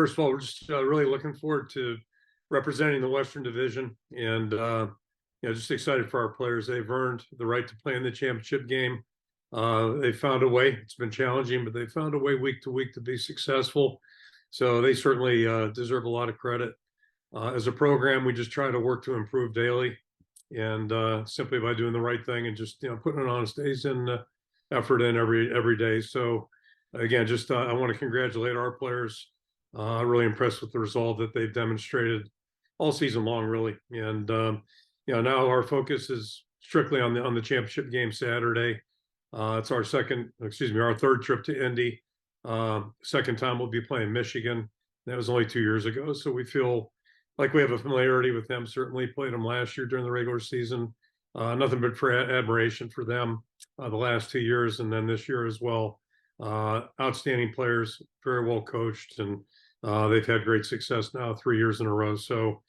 First of all, we're just really looking forward to representing the Western Division, and just excited for our players. They've earned the right to play in the championship game. They found a way. It's been challenging, but they found a way week to week to be successful. So they certainly deserve a lot of credit. As a program, we just try to work to improve daily, and simply by doing the right thing and just putting an honest days and effort in every day. So again, just I want to congratulate our players. Really impressed with the resolve that they've demonstrated all season long, really. And now our focus is strictly on the championship game Saturday. It's our third trip to Indy. Second time we'll be playing Michigan. That was only 2 years ago, so we feel like we have a familiarity with them. Certainly played them last year during the regular season. Nothing but for admiration for them the last 2 years, and then this year as well. Outstanding players, very well coached, and they've had great success now 3 years in a row. So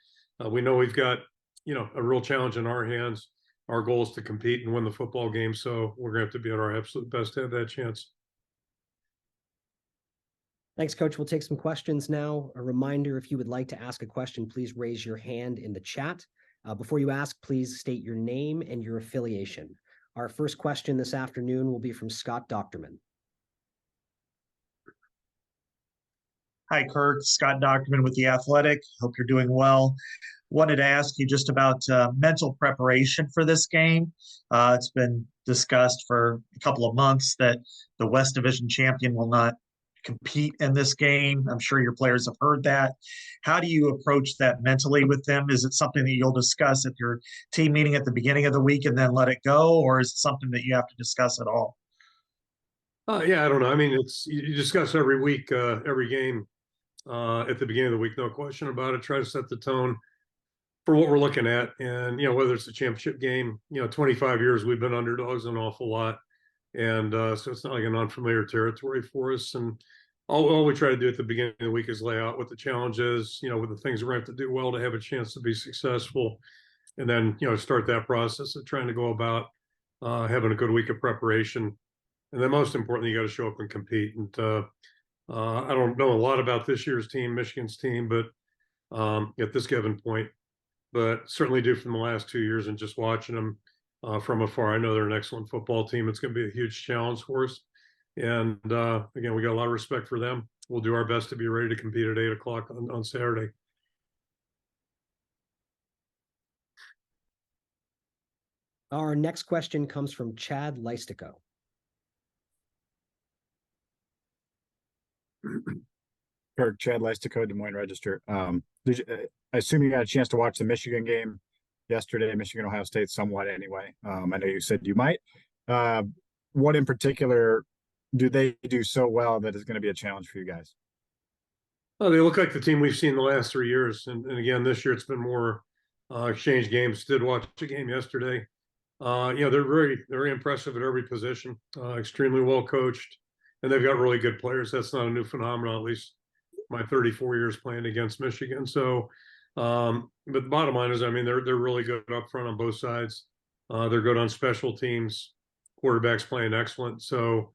we know we've got a real challenge in our hands. Our goal is to compete and win the football game, so we're going to have to be at our absolute best to have that chance. Thanks, Coach. We'll take some questions now. A reminder, if you would like to ask a question, please raise your hand in the chat. Before you ask, please state your name and your affiliation. Our first question this afternoon will be from Scott Docterman. Hi, Kirk. Scott Docterman with The Athletic. Hope you're doing well. Wanted to ask you just about mental preparation for this game. It's been discussed for a couple of months that the West Division champion will not compete in this game. I'm sure your players have heard that. How do you approach that mentally with them? Is it something that you'll discuss at your team meeting at the beginning of the week and then let it go, or is it something that you have to discuss at all? Yeah, I don't know. I mean, you discuss every week, every game at the beginning of the week, no question about it. Try to set the tone for what we're looking at. And, whether it's a championship game, 25 years, we've been underdogs an awful lot. And so it's not like an unfamiliar territory for us. And all we try to do at the beginning of the week is lay out what the challenge is, with the things we're going to have to do well to have a chance to be successful. And then, start that process of trying to go about having a good week of preparation. And then most importantly, you got to show up and compete. And I don't know a lot about this year's team, Michigan's team, but at this given point, but certainly do from the last 2 years and just watching them from afar. I know they're an excellent football team. It's going to be a huge challenge for us. And again, we got a lot of respect for them. We'll do our best to be ready to compete at 8 o'clock on Saturday. Our next question comes from Chad Leistico. Kirk, Chad Leistico, Des Moines Register. I assume you got a chance to watch the Michigan game yesterday, Michigan, Ohio State, somewhat anyway. I know you said you might. What in particular do they do so well that is going to be a challenge for you guys? Oh, they look like the team we've seen the last 3 years. And again, this year it's been more exchange games. Did watch a game yesterday. They're very impressive at every position, extremely well coached, and they've got really good players. That's not a new phenomenon, at least my 34 years playing against Michigan. So, but the bottom line is, I mean, they're really good up front on both sides. They're good on special teams. Quarterback's playing excellent. So,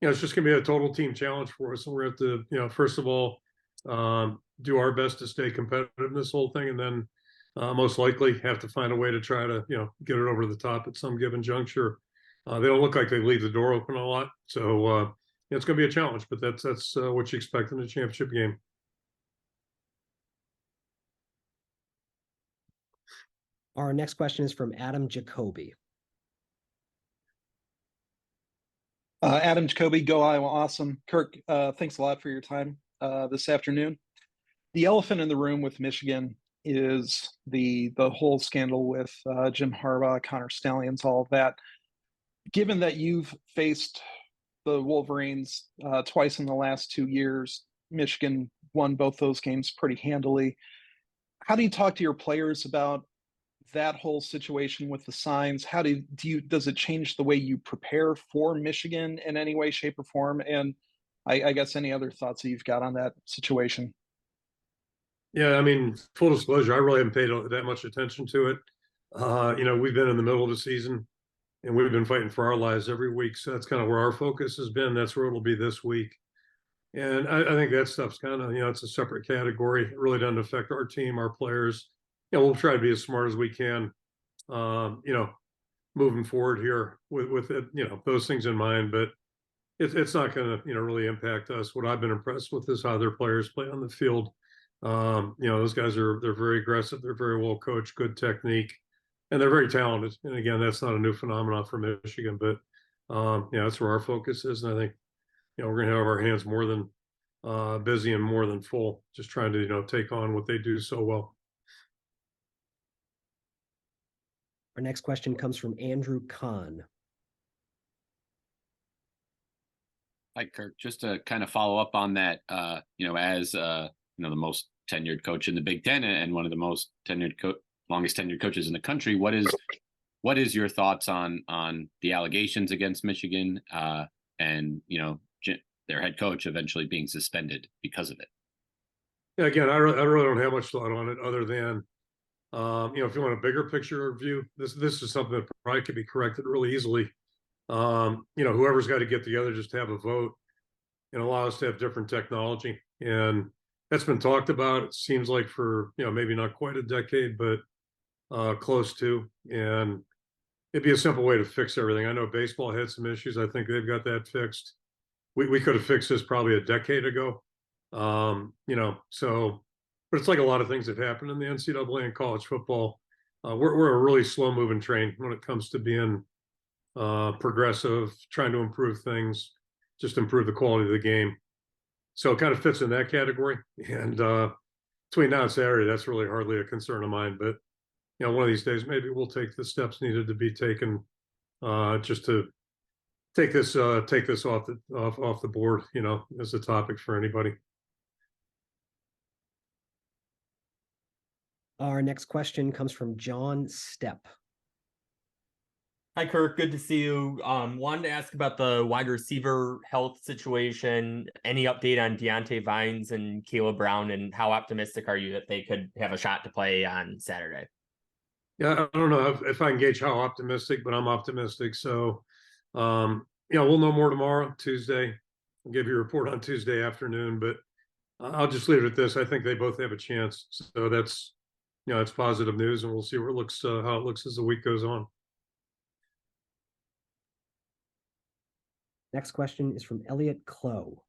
it's just going to be a total team challenge for us. And we're going to have to, first of all, do our best to stay competitive in this whole thing, and then most likely have to find a way to try to, get it over the top at some given juncture. They don't look like they leave the door open a lot. So it's going to be a challenge, but that's what you expect in a championship game. Our next question is from Adam Jacoby. Adam Jacoby, go Iowa, awesome. Kirk, thanks a lot for your time this afternoon. The elephant in the room with Michigan is the whole scandal with Jim Harbaugh, Connor Stallions, all of that. Given that you've faced the Wolverines twice in the last 2 years, Michigan won both those games pretty handily. How do you talk to your players about that whole situation with the signs? How does it change the way you prepare for Michigan in any way, shape, or form? And I guess any other thoughts that you've got on that situation? Yeah, I mean, full disclosure, I really haven't paid that much attention to it. We've been in the middle of the season, and we've been fighting for our lives every week. So that's kind of where our focus has been. That's where it'll be this week. And I think that stuff's kind of, it's a separate category. It really doesn't affect our team, our players. We'll try to be as smart as we can, moving forward here with it, those things in mind. But it's not going to, really impact us. What I've been impressed with is how their players play on the field. Those guys they're very aggressive. They're very well coached, good technique, and they're very talented. And again, that's not a new phenomenon for Michigan, but that's where our focus is. And I think, we're going to have our hands more than busy and more than full, just trying to, take on what they do so well. Our next question comes from Andrew Kahn. Hi, Kirk. Just to kind of follow up on that, as the most tenured coach in the Big Ten and one of the most longest tenured coaches in the country, what is your thoughts on the allegations against Michigan and their head coach eventually being suspended because of it? Yeah, again, I really don't have much thought on it other than, if you want a bigger picture view, this is something that probably could be corrected really easily. Whoever's got to get together, just have a vote and allow us to have different technology. And that's been talked about, it seems like, for, maybe not quite a decade, but close to. And it'd be a simple way to fix everything. I know baseball had some issues. I think they've got that fixed. We could have fixed this probably a decade ago. But it's like a lot of things that happen in the NCAA and college football. We're a really slow moving train when it comes to being progressive, trying to improve things, just improve the quality of the game. So it kind of fits in that category. And between now and Saturday, that's really hardly a concern of mine. But one of these days, maybe we'll take the steps needed to be taken just to take this off the board, as a topic for anybody. Our next question comes from John Stepp. Hi, Kirk. Good to see you. Wanted to ask about the wide receiver health situation. Any update on Deontay Vines and Caleb Brown, and how optimistic are you that they could have a shot to play on Saturday? Yeah, I don't know if I can gauge how optimistic, but I'm optimistic. So, we'll know more tomorrow, Tuesday. I'll give you a report on Tuesday afternoon, but I'll just leave it at this. I think they both have a chance. So that's, it's positive news, and we'll see how it looks as the week goes on. Next question is from Elliot Clough.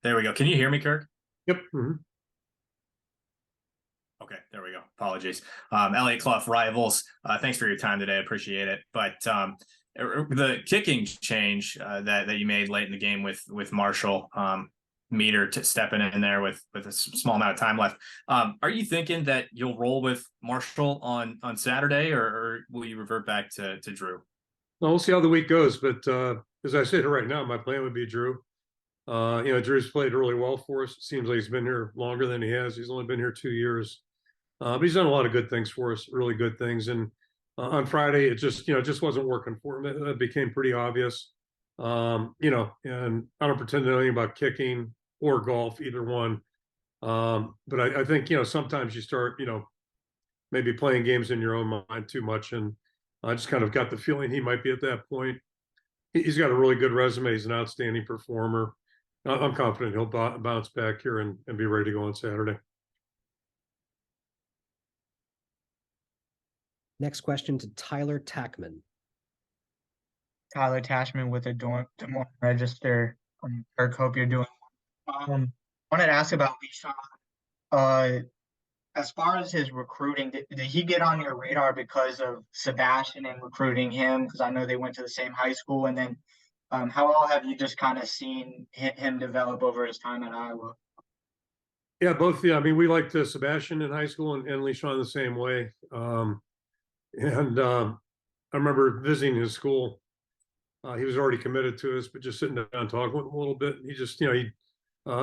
There we go. Can you hear me, Kirk? Yep. Mm-hmm. Okay, there we go. Apologies. Elliot Clough, Rivals. Thanks for your time today. I appreciate it. But the kicking change that you made late in the game with Marshall, Meter stepping in there with a small amount of time left. Are you thinking that you'll roll with Marshall on Saturday, or will you revert back to Drew? Well, we'll see how the week goes. But as I said right now, my plan would be Drew. Drew's played really well for us. It seems like he's been here longer than he has. He's only been here 2 years. But he's done a lot of good things for us, really good things. And on Friday, it just wasn't working for him. It became pretty obvious. And I don't pretend to know anything about kicking or golf, either one. But I think, sometimes you start, maybe playing games in your own mind too much. And I just kind of got the feeling he might be at that point. He's got a really good resume. He's an outstanding performer. I'm confident he'll bounce back here and be ready to go on Saturday. Next question to Tyler Tackman. Tyler Tashman with the Des Moines Register. Kirk, hope you're doing well. Wanted to ask about Leishon. As far as his recruiting, did he get on your radar because of Sebastian and recruiting him? Because I know they went to the same high school. And then how well have you just kind of seen him develop over his time at Iowa? Yeah, both. Yeah, I mean, we liked Sebastian in high school and Leishon the same way. I remember visiting his school. He was already committed to us, but just sitting down and talking with him a little bit. He just, he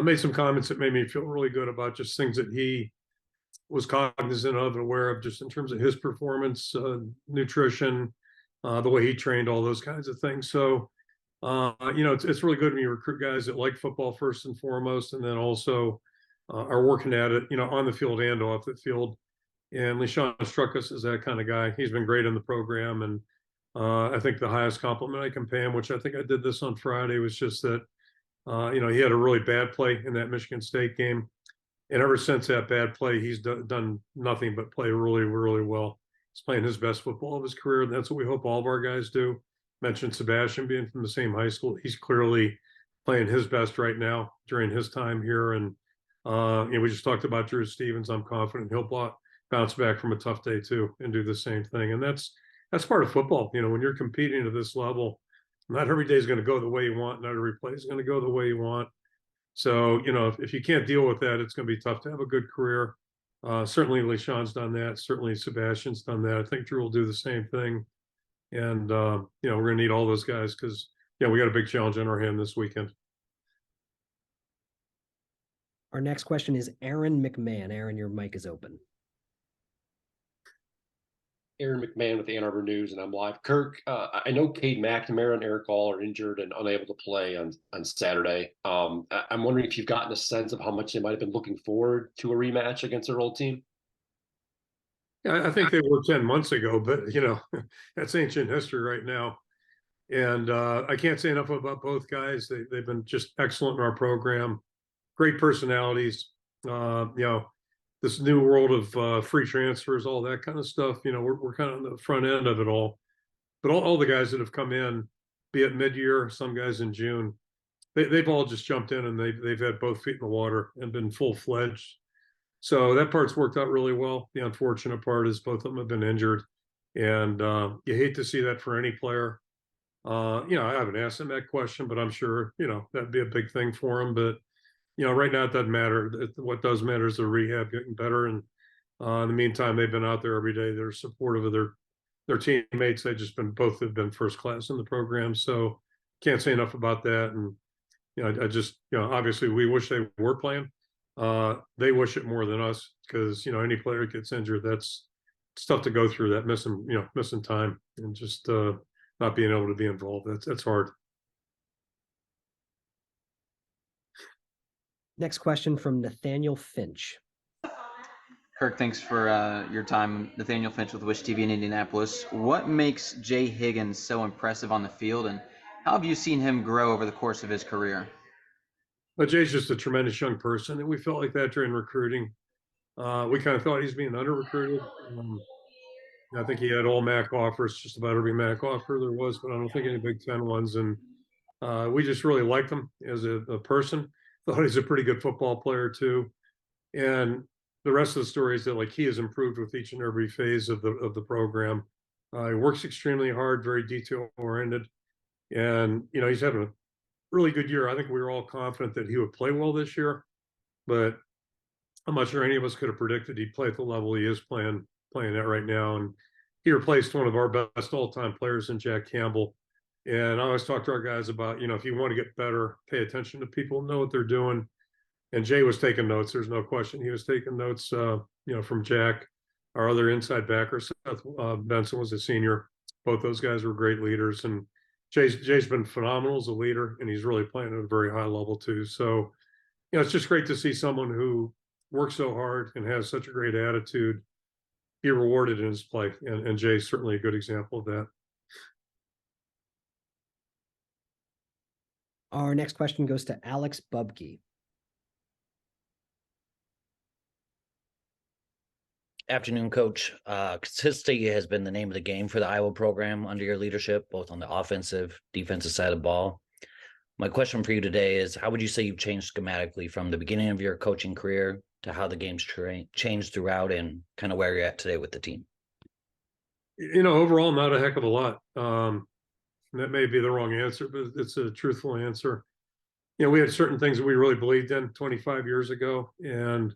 made some comments that made me feel really good about just things that he was cognizant of and aware of, just in terms of his performance, nutrition, the way he trained, all those kinds of things. So, it's really good when you recruit guys that like football first and foremost, and then also are working at it, on the field and off the field. And LeSean struck us as that kind of guy. He's been great in the program. And I think the highest compliment I can pay him, which I think I did this on Friday, was just that, he had a really bad play in that Michigan State game. And ever since that bad play, he's done nothing but play really, really well. He's playing his best football of his career. And that's what we hope all of our guys do. Mentioned Sebastian being from the same high school. He's clearly playing his best right now during his time here. And we just talked about Drew Stevens. I'm confident he'll bounce back from a tough day too and do the same thing. And that's part of football. When you're competing at this level, not every day is going to go the way you want. Not every play is going to go the way you want. So, if you can't deal with that, it's going to be tough to have a good career. Certainly LeSean's done that. Certainly Sebastian's done that. I think Drew will do the same thing. And, we're going to need all those guys because, we got a big challenge on our hand this weekend. Our next question is Aaron McMahon. Aaron, your mic is open. Aaron McMahon with the Ann Arbor News, and I'm live. Kirk, I know Cade McNamara and Eric All are injured and unable to play on Saturday. I'm wondering if you've gotten a sense of how much they might have been looking forward to a rematch against their old team. Yeah, I think they were 10 months ago, but, that's ancient history right now. And I can't say enough about both guys. They've been just excellent in our program. Great personalities. This new world of free transfers, all that kind of stuff. We're kind of on the front end of it all. But all the guys that have come in, be it mid-year, some guys in June, they've all just jumped in and they've had both feet in the water and been full-fledged. So that part's worked out really well. The unfortunate part is both of them have been injured. And you hate to see that for any player. I haven't asked him that question, but I'm sure, that'd be a big thing for him. But right now it doesn't matter. What does matter is the rehab getting better. And in the meantime, they've been out there every day. They're supportive of their teammates. Both have been first class in the program. So can't say enough about that. And, I just, obviously we wish they were playing. They wish it more than us because, any player gets injured, it's tough to go through that missing time and just not being able to be involved. That's hard. Next question from Nathaniel Finch. Kirk, thanks for your time. Nathaniel Finch with Wish TV in Indianapolis. What makes Jay Higgins so impressive on the field, and how have you seen him grow over the course of his career? But Jay's just a tremendous young person, and we felt like that during recruiting. We kind of thought he's being under-recruited. I think he had all MAC offers, just about every MAC offer there was, but I don't think any Big Ten ones. And we just really liked him as a person. Thought he's a pretty good football player too. And the rest of the story is that he has improved with each and every phase of the program. He works extremely hard, very detail oriented, and he's having a really good year. I think we were all confident that he would play well this year, but I'm not sure any of us could have predicted he'd play at the level he is playing at right now. And he replaced one of our best all-time players in Jack Campbell. And I always talk to our guys about, if you want to get better, pay attention to people, know what they're doing. And Jay was taking notes. There's no question. He was taking notes, from Jack. Our other inside backer, Seth Benson, was a senior. Both those guys were great leaders. And Jay's been phenomenal as a leader, and he's really playing at a very high level too. So, it's just great to see someone who works so hard and has such a great attitude be rewarded in his play. And Jay's certainly a good example of that. Our next question goes to Alex Bubke. Afternoon, Coach. Consistency has been the name of the game for the Iowa program under your leadership, both on the offensive, defensive side of the ball. My question for you today is, how would you say you've changed schematically from the beginning of your coaching career to how the game's changed throughout and kind of where you're at today with the team? Overall, not a heck of a lot. That may be the wrong answer, but it's a truthful answer. We had certain things that we really believed in 25 years ago, and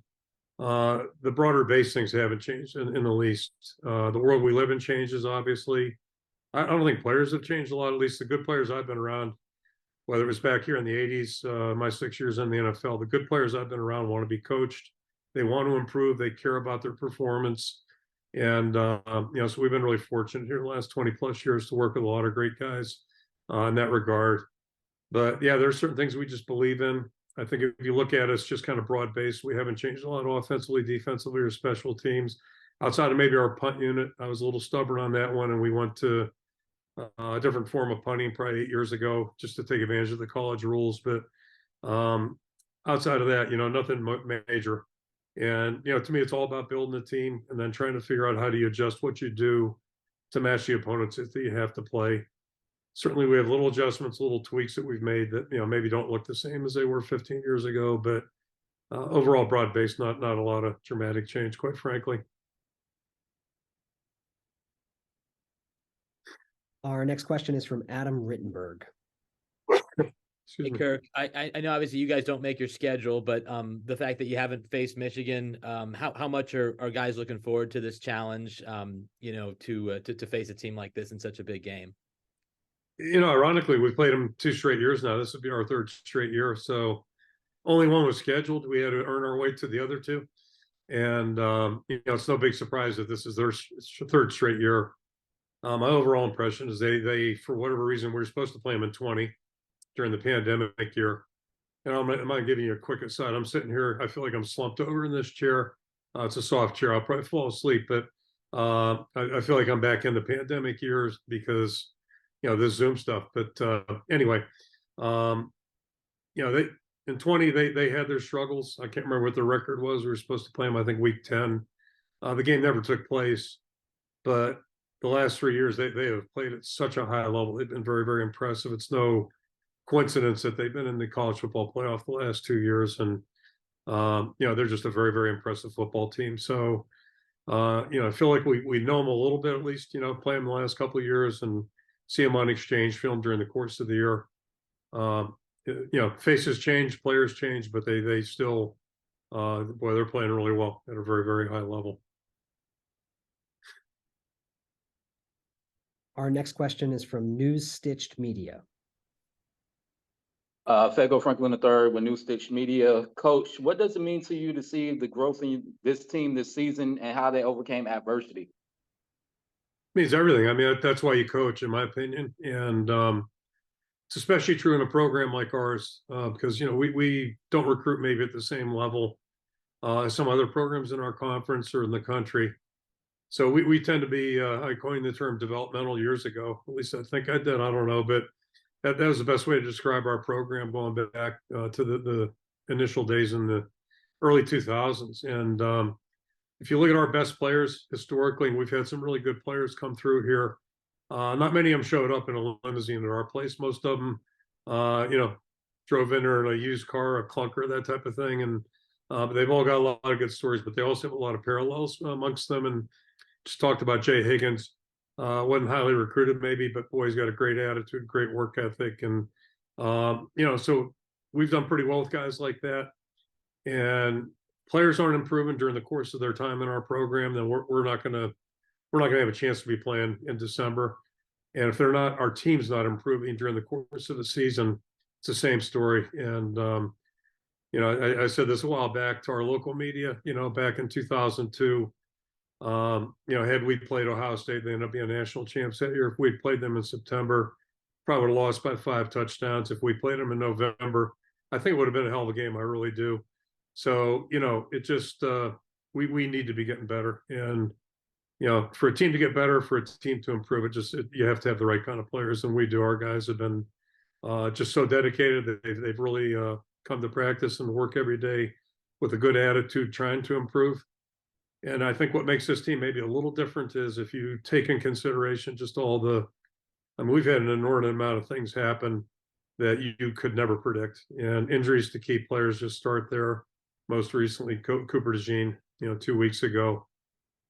the broader base things haven't changed in the least. The world we live in changes, obviously. I don't think players have changed a lot, at least the good players I've been around, whether it was back here in the 80s, my 6 years in the NFL, the good players I've been around want to be coached. They want to improve. They care about their performance. And, so we've been really fortunate here the last 20 plus years to work with a lot of great guys in that regard. But yeah, there are certain things we just believe in. I think if you look at us just kind of broad based, we haven't changed a lot offensively, defensively, or special teams. outside of maybe our punt unit, I was a little stubborn on that one, and we went to a different form of punting probably 8 years ago just to take advantage of the college rules. But outside of that, nothing major. And, to me, it's all about building a team and then trying to figure out how do you adjust what you do to match the opponents that you have to play. Certainly, we have little adjustments, little tweaks that we've made that, maybe don't look the same as they were 15 years ago. But overall, broad-based, not a lot of dramatic change, quite frankly. Our next question is from Adam Rittenberg. Hey, Kirk, I know obviously you guys don't make your schedule, but the fact that you haven't faced Michigan, how much are guys looking forward to this challenge, to face a team like this in such a big game? Ironically, we've played them 2 straight years now. This would be our 3rd straight year. So only one was scheduled. We had to earn our way to the other 2. And, it's no big surprise that this is their 3rd straight year. My overall impression is they, for whatever reason, we were supposed to play them in 20 during the pandemic year. And I'm not giving you a quick aside. I'm sitting here. I feel like I'm slumped over in this chair. It's a soft chair. I'll probably fall asleep. But I feel like I'm back in the pandemic years because, this Zoom stuff. But anyway, they in 20, they had their struggles. I can't remember what the record was. We were supposed to play them, I think, week 10. The game never took place. But the last 3 years, they have played at such a high level. They've been very, very impressive. It's no coincidence that they've been in the college football playoff the last 2 years. And, they're just a very, very impressive football team. So, I feel like we know them a little bit, at least, play them the last couple of years and see them on exchange film during the course of the year. Faces change, players change, but they still, they're playing really well at a very, very high level. Our next question is from News Stitched Media. Fego Franklin III with New Stitch Media. Coach, what does it mean to you to see the growth in this team this season and how they overcame adversity? It means everything. I mean, that's why you coach, in my opinion. And it's especially true in a program like ours because, we don't recruit maybe at the same level as some other programs in our conference or in the country. So we tend to be, I coined the term developmental years ago. At least I think I did. I don't know. But that was the best way to describe our program going back to the initial days in the early 2000s. And if you look at our best players historically, and we've had some really good players come through here, not many of them showed up in a limousine at our place. Most of them, drove in there in a used car, a clunker, that type of thing. And but they've all got a lot of good stories, but they also have a lot of parallels amongst them. And just talked about Jay Higgins. Wasn't highly recruited maybe, but boy, he's got a great attitude, great work ethic. And, so we've done pretty well with guys like that. And players aren't improving during the course of their time in our program, then we're not going to have a chance to be playing in December. And if our team's not improving during the course of the season, it's the same story. And, I said this a while back to our local media, back in 2002, had we played Ohio State, they ended up being national champs that year. If we'd played them in September, probably would have lost by 5 touchdowns. If we played them in November, I think it would have been a hell of a game. I really do. So, it just, we need to be getting better. And, for a team to get better, for a team to improve, you have to have the right kind of players. And we do. Our guys have been just so dedicated that they've really come to practice and work every day with a good attitude, trying to improve. And I think what makes this team maybe a little different is if you take in consideration just we've had an inordinate amount of things happen that you could never predict. And injuries to key players just start there. Most recently, Cooper DeJean, 2 weeks ago.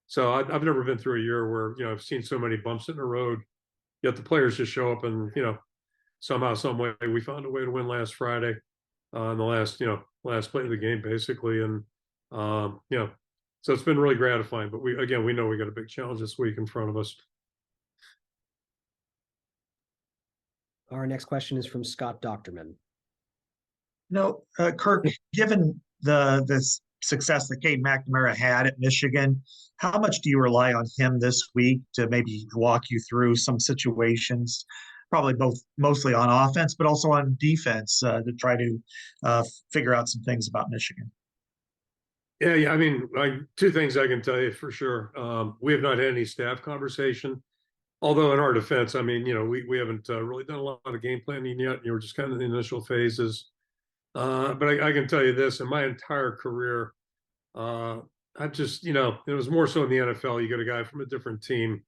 So I've never been through a year where, I've seen so many bumps in the road, yet the players just show up and, somehow, some way, we found a way to win last Friday in the last play of the game, basically. And, so it's been really gratifying, but we know we got a big challenge this week in front of us. Our next question is from Scott Docterman. Kirk, given the success that Cade McNamara had at Michigan, how much do you rely on him this week to maybe walk you through some situations, probably mostly on offense, but also on defense to try to figure out some things about Michigan? Yeah. I mean, like, two things I can tell you for sure. We have not had any staff conversation. Although in our defense, I mean, we haven't really done a lot of game planning yet. We're just kind of in the initial phases. But I can tell you this: in my entire career, I just, it was more so in the NFL. You get a guy from a different team.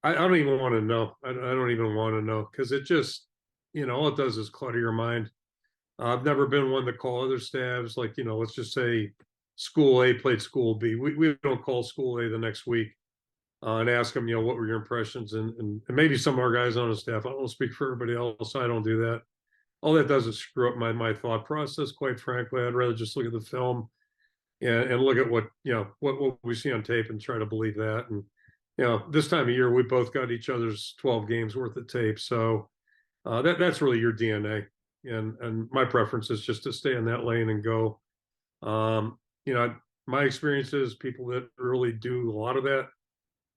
I don't even want to know. I don't even want to know, because it just, all it does is clutter your mind. I've never been one to call other staffs, like, let's just say school A played school B. We don't call school A the next week and ask them, what were your impressions? And maybe some of our guys on the staff, I don't speak for everybody else. I don't do that. All that does is screw up my thought process, quite frankly. I'd rather just look at the film and look at what we see on tape and try to believe that. And, this time of year, we both got each other's 12 games worth of tape. So that's really your DNA. And my preference is just to stay in that lane and go. My experience is people that really do a lot of that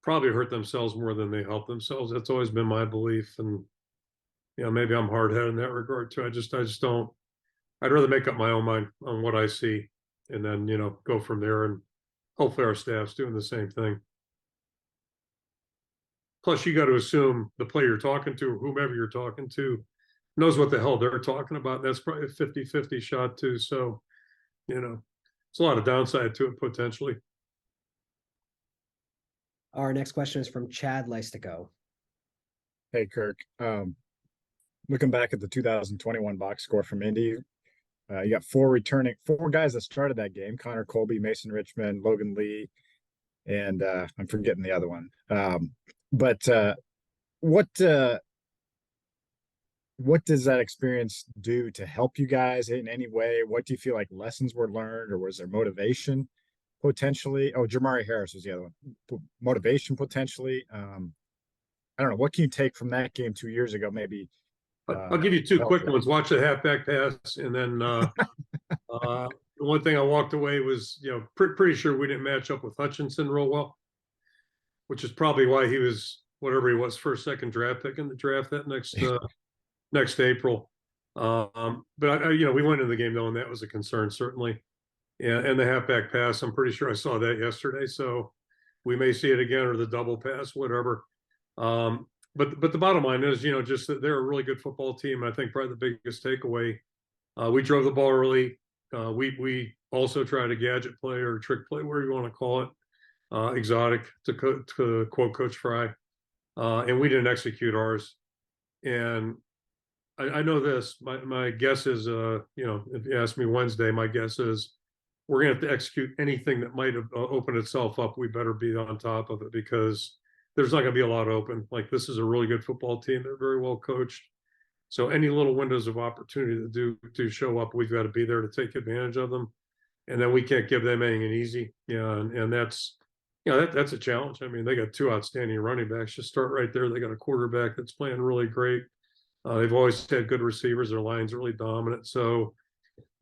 probably hurt themselves more than they help themselves. That's always been my belief. And, maybe I'm hard headed in that regard too. I just don't, I'd rather make up my own mind on what I see and then, go from there. And hopefully our staff's doing the same thing. Plus, you got to assume the player you're talking to, or whomever you're talking to, knows what the hell they're talking about. That's probably a 50-50 shot too. So, it's a lot of downside to it potentially. Our next question is from Chad Leistico. Hey, Kirk. Looking back at the 2021 box score from Indy, you got four guys that started that game: Connor Colby, Mason Richmond, Logan Lee, and I'm forgetting the other one. But what does that experience do to help you guys in any way? What do you feel like lessons were learned, or was there motivation potentially? Oh, Jamari Harris was the other one. Motivation potentially. I don't know. What can you take from that game 2 years ago? Maybe. I'll give you two quick ones. Watch the halfback pass, and then the one thing I walked away was, pretty sure we didn't match up with Hutchinson real well, which is probably why he was whatever he was, first, second draft pick in the draft that next April. But we went into the game knowing that was a concern, certainly. And the halfback pass, I'm pretty sure I saw that yesterday. So we may see it again, or the double pass, whatever. But the bottom line is, just that they're a really good football team. I think probably the biggest takeaway, we drove the ball early. We also tried a gadget play or trick play, whatever you want to call it, exotic, to quote Coach Fry, and we didn't execute ours. And I know this. My guess is, if you ask me Wednesday, my guess is we're going to have to execute anything that might have opened itself up. We better be on top of it, because there's not going to be a lot open. Like, this is a really good football team. They're very well coached. So any little windows of opportunity to show up, we've got to be there to take advantage of them. And then we can't give them anything easy. And that's, that's a challenge. I mean, they got two outstanding running backs. Just start right there. They got a quarterback that's playing really great. They've always had good receivers. Their line's really dominant. So,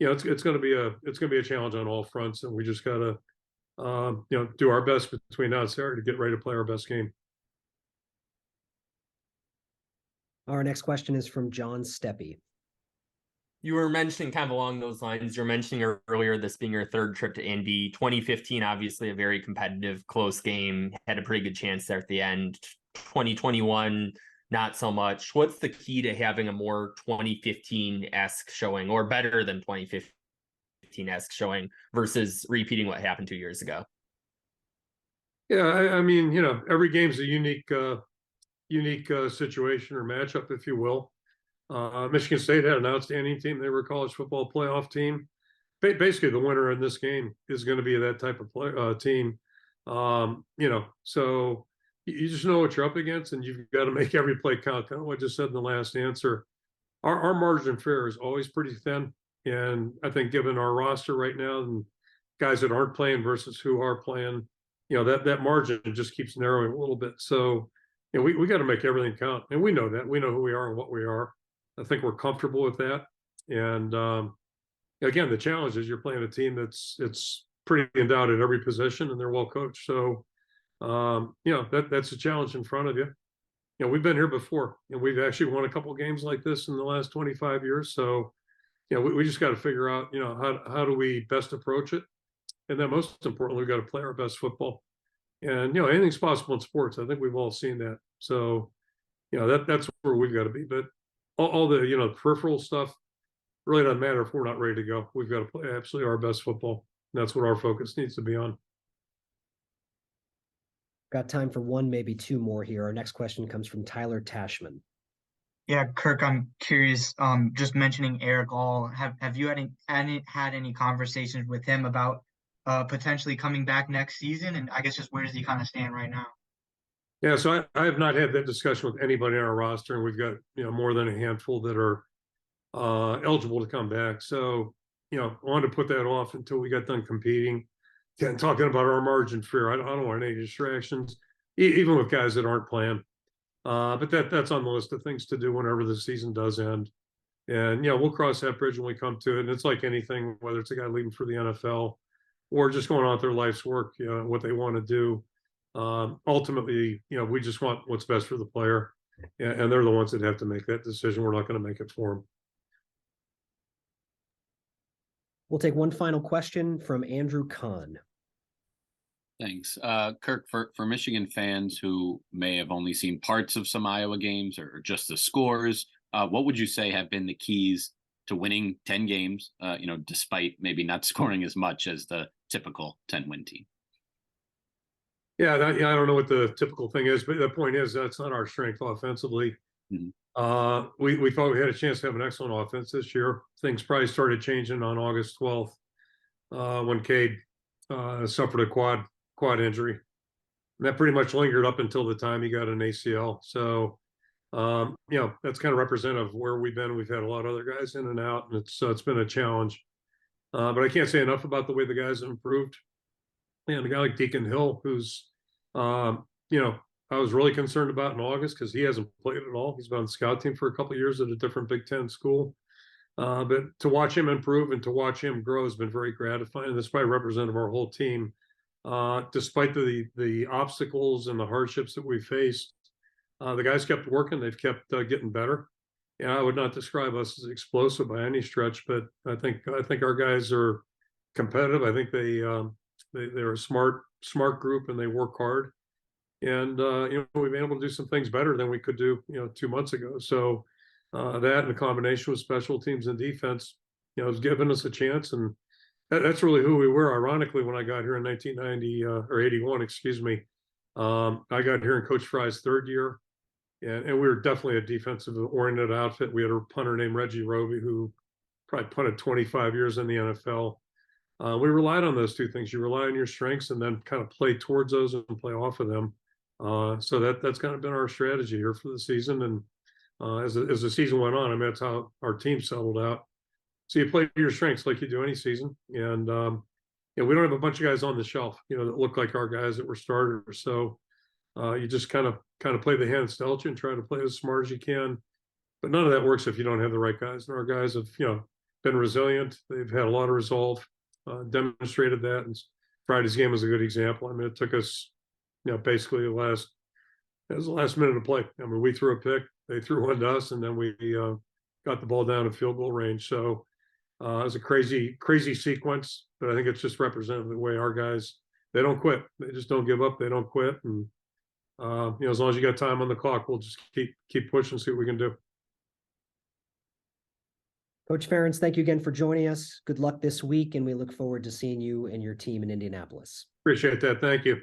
it's going to be a challenge on all fronts, and we just got to, do our best between now and Saturday to get ready to play our best game. Our next question is from John Steppe. You were mentioning kind of along those lines. You were mentioning earlier this being your third trip to Indy. 2015, obviously a very competitive, close game. Had a pretty good chance there at the end. 2021, not so much. What's the key to having a more 2015-esque showing, or better than 2015-esque showing, versus repeating what happened 2 years ago? Yeah, I mean, every game's a unique situation or matchup, if you will. Michigan State had an outstanding team. They were a college football playoff team. Basically, the winner in this game is going to be that type of team. So you just know what you're up against, and you've got to make every play count. Kind of what I just said in the last answer. Our margin for error is always pretty thin, and I think given our roster right now and guys that aren't playing versus who are playing, that margin just keeps narrowing a little bit. So, we got to make everything count, and we know that. We know who we are and what we are. I think we're comfortable with that. And again, the challenge is you're playing a team it's pretty endowed at every position, and they're well coached. So, that's a challenge in front of you. We've been here before, and we've actually won a couple of games like this in the last 25 years. So, we just got to figure out, how do we best approach it? and then most importantly, we've got to play our best football. And, you know, anything's possible in sports. I think we've all seen that. So, you know, that's where we've got to be. But all the, you know, peripheral stuff really doesn't matter if we're not ready to go. We've got to play absolutely our best football. And that's what our focus needs to be on. Got time for one, maybe two more here. Our next question comes from Tyler Tashman. Yeah, Kirk, I'm curious, just mentioning Eric All, have you had any conversations with him about potentially coming back next season? And I guess just where does he kind of stand right now? Yeah, so I have not had that discussion with anybody on our roster, and we've got, you know, more than a handful that are eligible to come back. So, you know, I wanted to put that off until we got done competing and talking about our margin fear. I don't want any distractions, even with guys that aren't playing. But that's on the list of things to do whenever the season does end. And, you know, we'll cross that bridge when we come to it. And it's like anything, whether it's a guy leaving for the NFL or just going on with their life's work, you know, what they want to do. Ultimately, you know, we just want what's best for the player. And they're the ones that have to make that decision. We're not going to make it for them. We'll take one final question from Andrew Kahn. Thanks. Kirk, for Michigan fans who may have only seen parts of some Iowa games or just the scores, what would you say have been the keys to winning 10 games, you know, despite maybe not scoring as much as the typical 10-win team? Yeah, I don't know what the typical thing is, but the point is that's not our strength offensively. Mm-hmm. We thought we had a chance to have an excellent offense this year. Things probably started changing on August 12th when Cade suffered a quad injury. And that pretty much lingered up until the time he got an ACL. So, you know, that's kind of representative of where we've been. We've had a lot of other guys in and out, and it's been a challenge. But I can't say enough about the way the guys have improved. And a guy like Deacon Hill, who's, you know, I was really concerned about in August because he hasn't played at all. He's been on the scout team for a couple of years at a different Big Ten school. But to watch him improve and to watch him grow has been very gratifying. That's probably representative of our whole team. Despite the obstacles and the hardships that we faced, the guys kept working. They've kept getting better. And I would not describe us as explosive by any stretch, but I think our guys are competitive. I think they're a smart group and they work hard. And you know, we've been able to do some things better than we could do, you know, 2 months ago. So that in combination with special teams and defense, you know, has given us a chance. And that's really who we were. Ironically, when I got here in 1990 or 81, excuse me, I got here in Coach Fry's third year, and we were definitely a defensive-oriented outfit. We had a punter named Reggie Roby who probably punted 25 years in the NFL. We relied on those two things. You rely on your strengths and then kind of play towards those and play off of them. So that's kind of been our strategy here for the season. And as the season went on, I mean, that's how our team settled out. So you play to your strengths like you do any season. And, you know, we don't have a bunch of guys on the shelf, you know, that look like our guys that were starters. So you just kind of play the hand that's dealt you and try to play as smart as you can. But none of that works if you don't have the right guys. And our guys have, you know, been resilient. They've had a lot of resolve, demonstrated that. And Friday's game was a good example. I mean, it took us, you know, basically it was the last minute of play. I mean, we threw a pick, they threw one to us, and then we got the ball down in field goal range. So it was a crazy sequence, but I think it's just representative of the way our guys, they don't quit. They just don't give up. They don't quit. And, you know, as long as you got time on the clock, we'll just keep pushing, see what we can do. Coach Ferentz, thank you again for joining us. Good luck this week, and we look forward to seeing you and your team in Indianapolis. Appreciate that. Thank you.